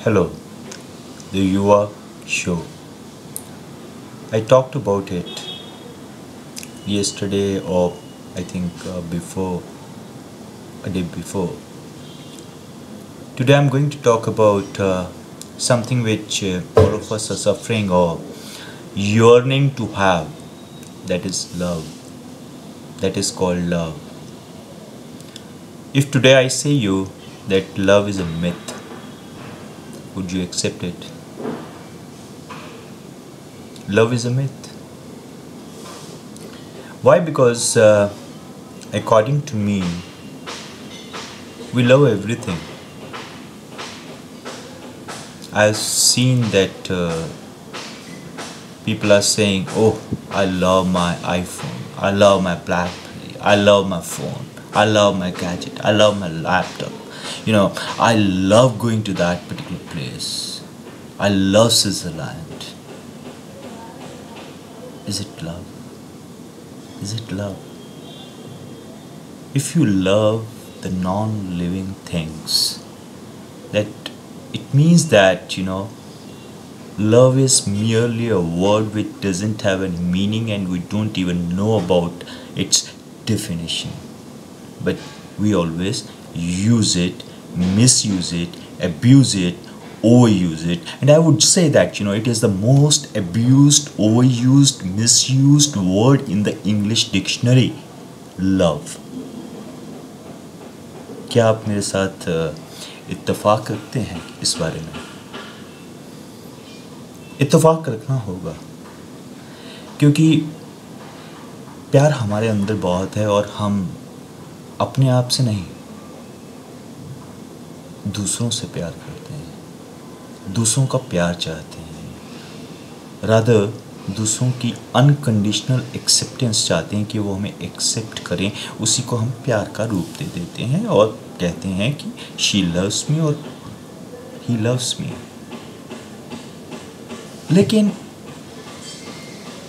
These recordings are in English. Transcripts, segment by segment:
Hello, the Yuva show. I talked about it yesterday, or I think before a day before. Today I'm going to talk about something which all of us are suffering or yearning to have, that is love. That is called love. If today I say you that love is a myth, would you accept it? Love is a myth. Why? Because according to me, we love everything. I've seen that people are saying, "Oh, I love my iPhone. I love my BlackBerry. I love my phone. I love my gadget. I love my laptop. I love going to that particular place. I love Switzerland." Is it love? Is it love? If you love the non-living things, that it means that love is merely a word which doesn't have any meaning and we don't even know about its definition. But we always use it, misuse it, abuse it, overuse it. And I would say that it is the most abused, overused, misused word in the English dictionary. Love. क्या आप मेरे साथ इत्तेफाक रखते हैं इस बारे में? इत्तेफाक रखना होगा, क्योंकि प्यार हमारे अंदर बहुत है और हम अपने आप से नहीं, दूसरों से प्यार करते हैं, दूसरों का प्यार चाहते हैं, रादर दूसरों की अनकंडीशनल एक्सेप्टेंस चाहते हैं कि वो हमें एक्सेप्ट करें। उसी को हम प्यार का रूप दे देते हैं और कहते हैं कि शी लव्स मी और ही लव्स मी। लेकिन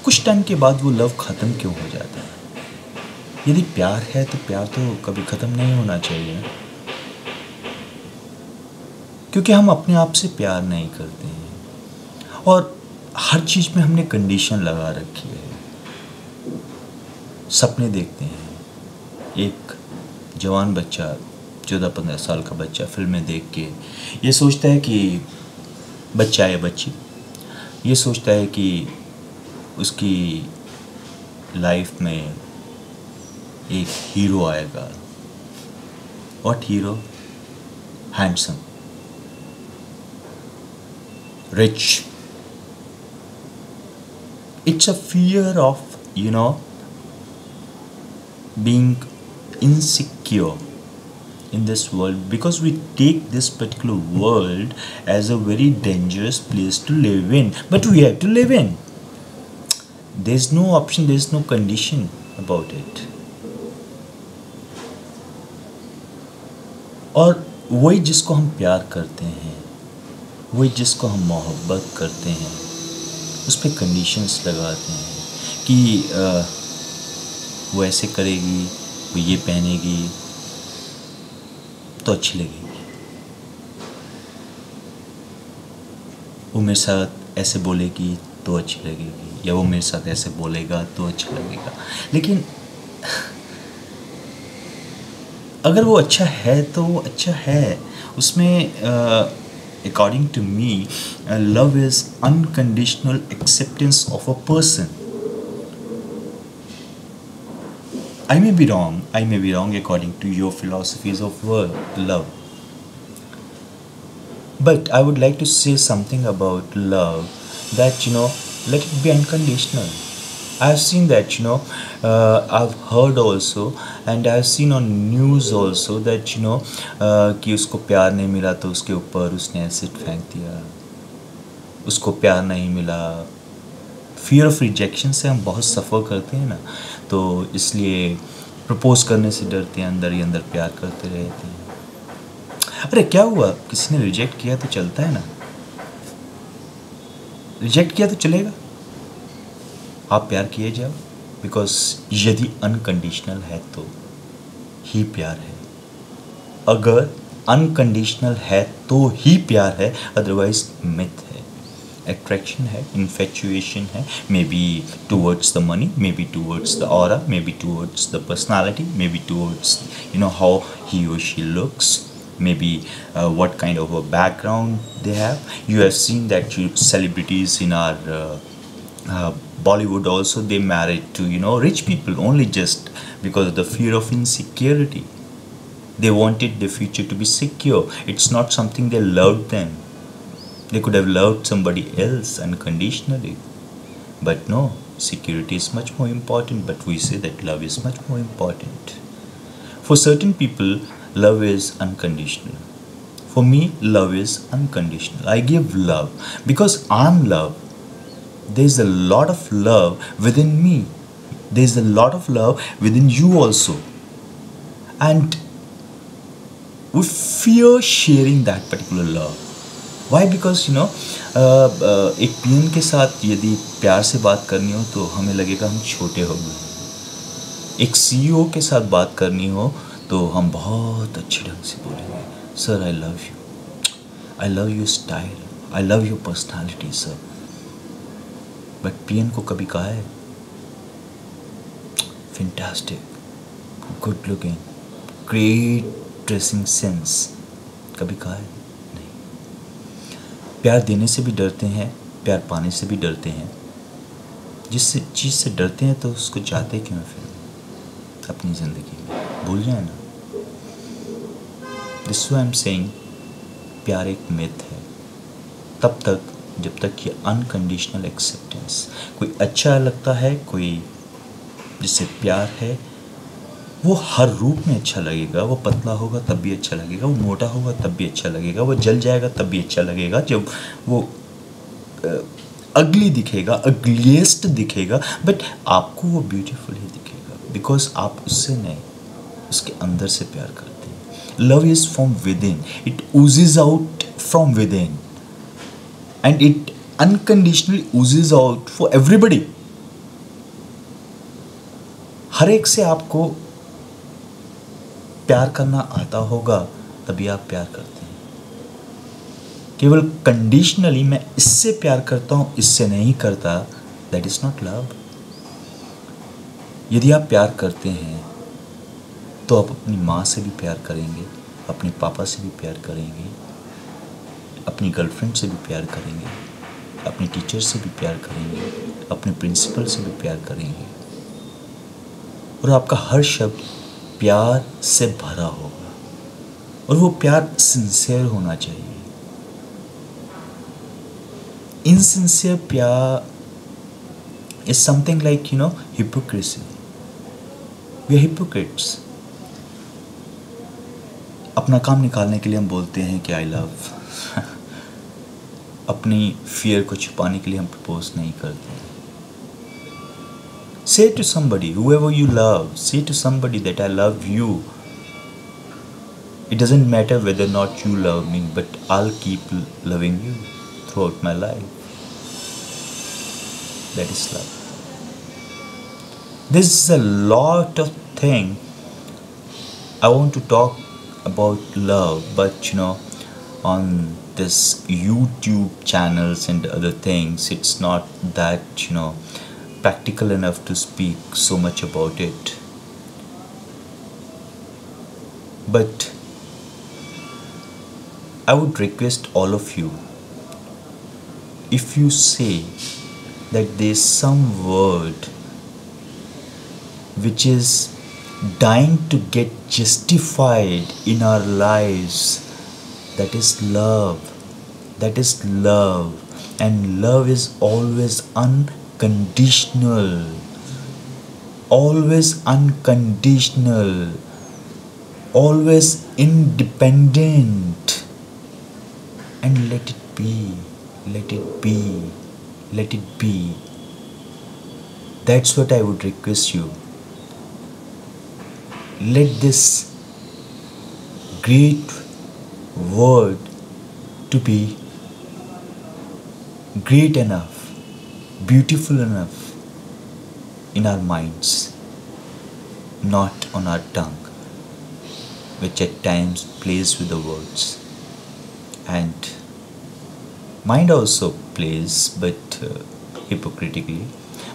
कुछ टाइम के बाद वो लव ख़त्म क्यों हो जाता है? यदि प्यार है तो प्यार तो कभी ख़त्म नहीं होना चाहिए, क्योंकि हम अपने आप से प्यार नहीं करते हैं और हर चीज़ में हमने कंडीशन लगा रखी है। सपने देखते हैं। एक जवान बच्चा, 14-15 साल का बच्चा फिल्में देख के ये सोचता है कि बच्चा या बच्ची ये सोचता है कि उसकी लाइफ में एक हीरो आएगा। What hero? Handsome, rich. It's a fear of being insecure in this world, because we take this particular world as a very dangerous place to live in, but we have to live in. There's no option, there's no condition about it. और वही जिसको हम प्यार करते हैं, वही जिसको हम मोहब्बत करते हैं, उस पर कंडीशंस लगाते हैं कि वो ऐसे करेगी, वो ये पहनेगी तो अच्छी लगेगी, वो मेरे साथ ऐसे बोलेगी तो अच्छी लगेगी, या वो मेरे साथ ऐसे बोलेगा तो अच्छा लगेगा। लेकिन अगर वो अच्छा है तो वो अच्छा है। उसमें according to me, love is unconditional acceptance of a person. I may be wrong according to your philosophies of love. But I would like to say something about love, that let it be unconditional. I've seen that I've heard also and I've seen on news also that कि उसको प्यार नहीं मिला तो उसके ऊपर उसने acid फेंक दिया, उसको प्यार नहीं मिला। फियर ऑफ रिजेक्शन से हम बहुत सफ़र करते हैं ना, तो इसलिए प्रपोज करने से डरते हैं, अंदर ही अंदर प्यार करते रहते हैं। अरे क्या हुआ, किसी ने रिजेक्ट किया तो चलता है ना, रिजेक्ट किया तो चलेगा। आप प्यार किए जाओ, बिकॉज यदि अनकंडीशनल है तो ही प्यार है। अगर अनकंडीशनल है तो ही प्यार है, अदरवाइज मिथ है, अट्रैक्शन है, इन्फेचुएशन है, maybe towards the money, maybe towards the aura, maybe towards the personality, maybe towards how he और she looks, maybe what kind of a background they have. You have seen that celebrities in our Bollywood also, they married to rich people only just because of the fear of insecurity. They wanted the future to be secure. It's not something they loved them. They could have loved somebody else unconditionally, but no, security is much more important, but we say that love is much more important. For certain people, love is unconditional. For me, love is unconditional. I give love because I'm love. There's a lot of love within me. There's a lot of love within you also. And we fear sharing that particular love. Why? Because एक PN के साथ यदि प्यार से बात करनी हो तो हमें लगेगा हम छोटे हो गए। एक सीईओ के साथ बात करनी हो तो हम बहुत अच्छे ढंग से बोलेंगे, sir I love your style, I love your personality sir. But PN को कभी कहा है fantastic, good looking, great dressing sense, कभी कहा है नहीं। प्यार देने से भी डरते हैं, प्यार पाने से भी डरते हैं। जिस चीज़ से डरते हैं तो उसको चाहते क्यों फिर अपनी ज़िंदगी में? भूल जाए ना। This why I am saying प्यार एक मिथ है तब तक जब तक ये अनकंडीशनल एक्सेप्टेंस। कोई अच्छा लगता है, कोई जिससे प्यार है, वो हर रूप में अच्छा लगेगा। वो पतला होगा तब भी अच्छा लगेगा, वो मोटा होगा तब भी अच्छा लगेगा, वो जल जाएगा तब भी अच्छा लगेगा। जब वो अगली दिखेगा, अगलीस्ट दिखेगा, बट आपको वो ब्यूटीफुल ही दिखेगा बिकॉज आप उससे नहीं, उसके अंदर से प्यार करते हैं। Love is from within, it oozes out from within and it unconditionally oozes out for everybody. हर एक से आपको प्यार करना आता होगा तभी आप प्यार करते हैं। केवल कंडीशनली मैं इससे प्यार करता हूं, इससे नहीं करता, दैट इज नॉट लव। यदि आप प्यार करते हैं तो आप अपनी माँ से भी प्यार करेंगे, अपने पापा से भी प्यार करेंगे, अपनी गर्लफ्रेंड से भी प्यार करेंगे, अपने टीचर से भी प्यार करेंगे, अपने प्रिंसिपल से भी प्यार करेंगे, और आपका हर शब्द प्यार से भरा होगा और वो प्यार सिंसियर होना चाहिए। इनसिंसियर प्यार is something like hypocrisy. We are hypocrites. अपना काम निकालने के लिए हम बोलते हैं कि आई लव अपनी फियर को छुपाने के लिए हम प्रपोज नहीं करते। Say to somebody, whoever you love, say to somebody that I love you. It doesn't matter whether or not you love me, but I'll keep loving you throughout my life. That is love. There's a lot of things I want to talk about love, but on this YouTube channels and other things, it's not that practical enough to speak so much about it. But I would request all of you, if you say that there's some word which is dying to get justified in our lives, that is love. That is love. And love is always unconditional, always unconditional, always independent. And let it be, let it be, let it be. That's what I would request you. Let this great word to be great enough, beautiful enough in our minds, not on our tongue. which at times plays with the words. And mind also plays, but hypocritically.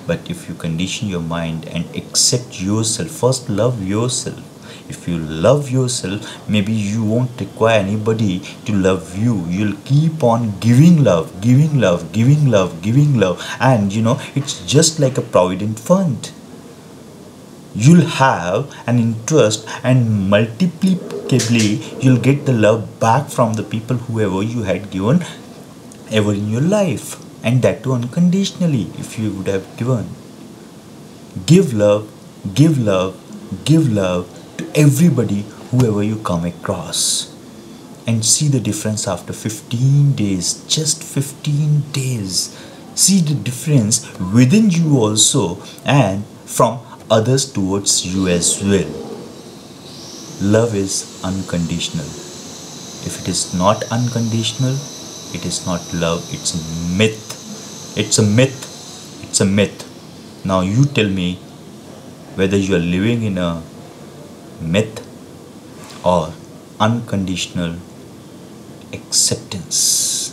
But if you condition your mind and accept yourself, first love yourself. If you love yourself, maybe you won't require anybody to love you. You'll keep on giving love, giving love, giving love, giving love. And it's just like a provident fund. You'll have an interest, and multiplicably you'll get the love back from the people whoever you had given ever in your life, and that too unconditionally. If you would have given, give love, give love, give love to everybody whoever you come across, and see the difference after 15 days. Just 15 days. See the difference within you also, and from others towards you as well. Love is unconditional. If it is not unconditional, it is not love, it's a myth. It's a myth. It's a myth. Now you tell me whether you are living in a myth or unconditional acceptance.